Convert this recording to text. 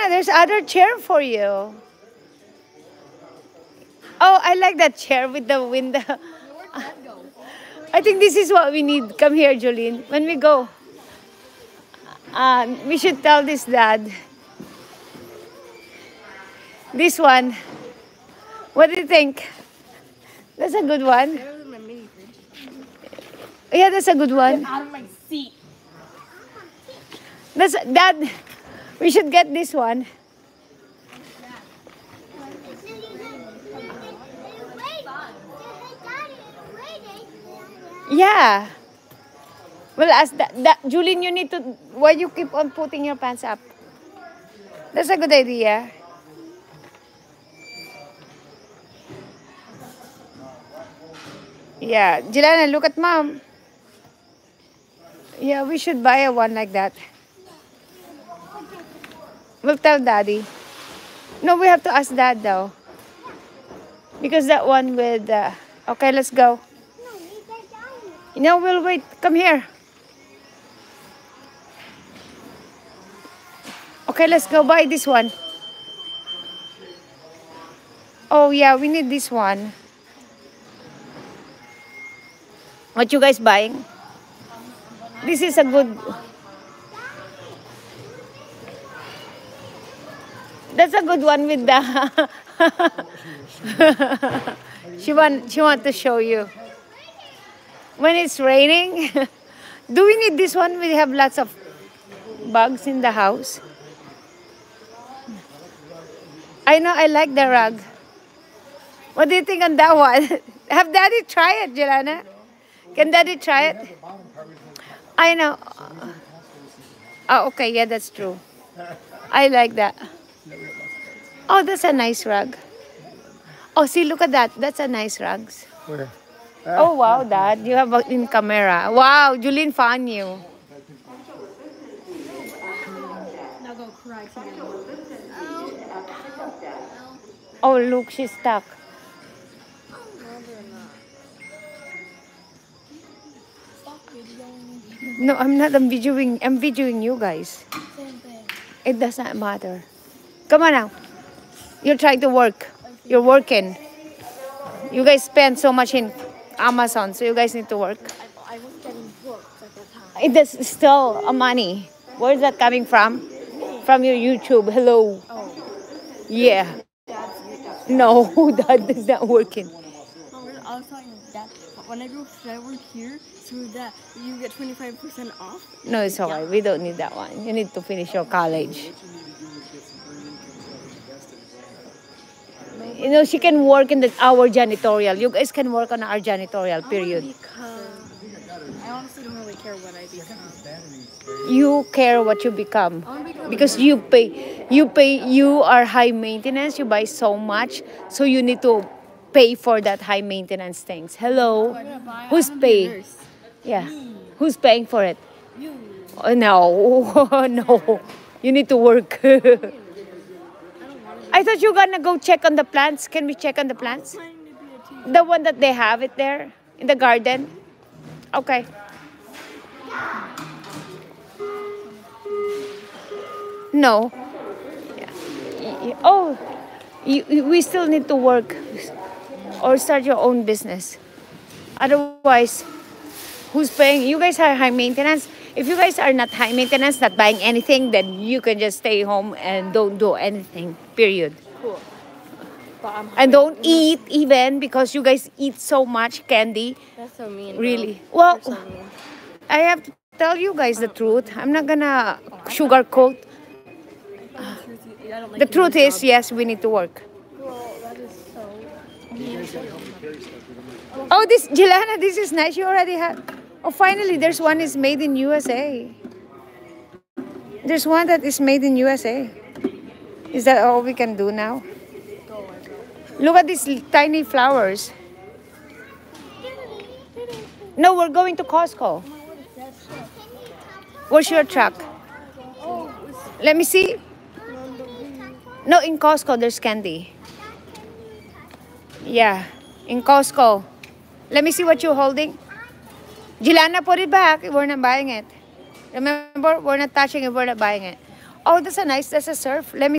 Juliana, there's other chair for you. Oh, I like that chair with the window. I think this is what we need. Come here, Jolene. When we go, we should tell this dad. This one. What do you think? That's a good one. Yeah, that's a good one. Get out of my seat. Dad, we should get this one. Yeah. Well, as that, Julian, you need to. Why you keep on putting your pants up? That's a good idea. Yeah, Jilana, look at mom. Yeah, we should buy a one like that. We'll tell daddy. No, we have to ask dad though. Because that one with. Okay, let's go. No, we'll wait. Come here. Okay, let's go buy this one. Oh, yeah, we need this one. What you guys buying? This is a good... That's a good one with the... she want to show you. When it's raining, do we need this one? We have lots of bugs in the house. I know, I like the rug. What do you think on that one? Have daddy try it, Jelana? Can daddy try it? I know. Oh, okay, yeah, that's true. I like that. Oh, that's a nice rug. Oh, see, look at that. That's a nice rug. Where? Oh, wow, Dad. You have it in camera. Wow, Julene found you. Now go cry together. Oh, look, she's stuck. No, I'm not. I'm videoing you guys. It does not matter. Come on now. You're trying to work. You're working. You guys spend so much in Amazon, so you guys need to work. I was getting booked at the time. It is still a money. Where is that coming from? From your YouTube. Hello. Oh. Yeah. No, that is not working. I was telling that when I go forward here, so that you get 25% off. No, it's alright. We don't need that one. You need to finish your college. You know, she can work in our janitorial. You guys can work on our janitorial, period. I honestly don't really care what I become. You care what you become. Because you are high maintenance. You buy so much. So you need to pay for that high maintenance things. Hello? Who's paying? Yeah. Who's paying for it? You. Oh, no. No. You need to work. I thought you were gonna go check on the plants. Can we check on the plants? The one that they have it there in the garden? Okay. No. Yeah. Oh, we still need to work or start your own business. Otherwise, who's paying? You guys are high maintenance. If you guys are not high maintenance, not buying anything, then you can just stay home and don't do anything, period. Cool. And don't eat even because you guys eat so much candy. That's so mean. Really. Bro. Well, So mean. I have to tell you guys the truth. I'm not gonna sugarcoat. The truth is, yes, we need to work. Well, that is so mean. Oh, this, Jelana, this is nice. You already have. Oh, finally, there's one is made in USA. There's one that is made in USA. Is that all we can do now? Look at these tiny flowers. No, we're going to Costco. Where's your truck? Let me see. No, in Costco, there's candy. Yeah, in Costco. Let me see what you're holding. Jelana, put it back. We're not buying it. Remember, we're not touching it. We're not buying it. Oh, that's a surf. Let me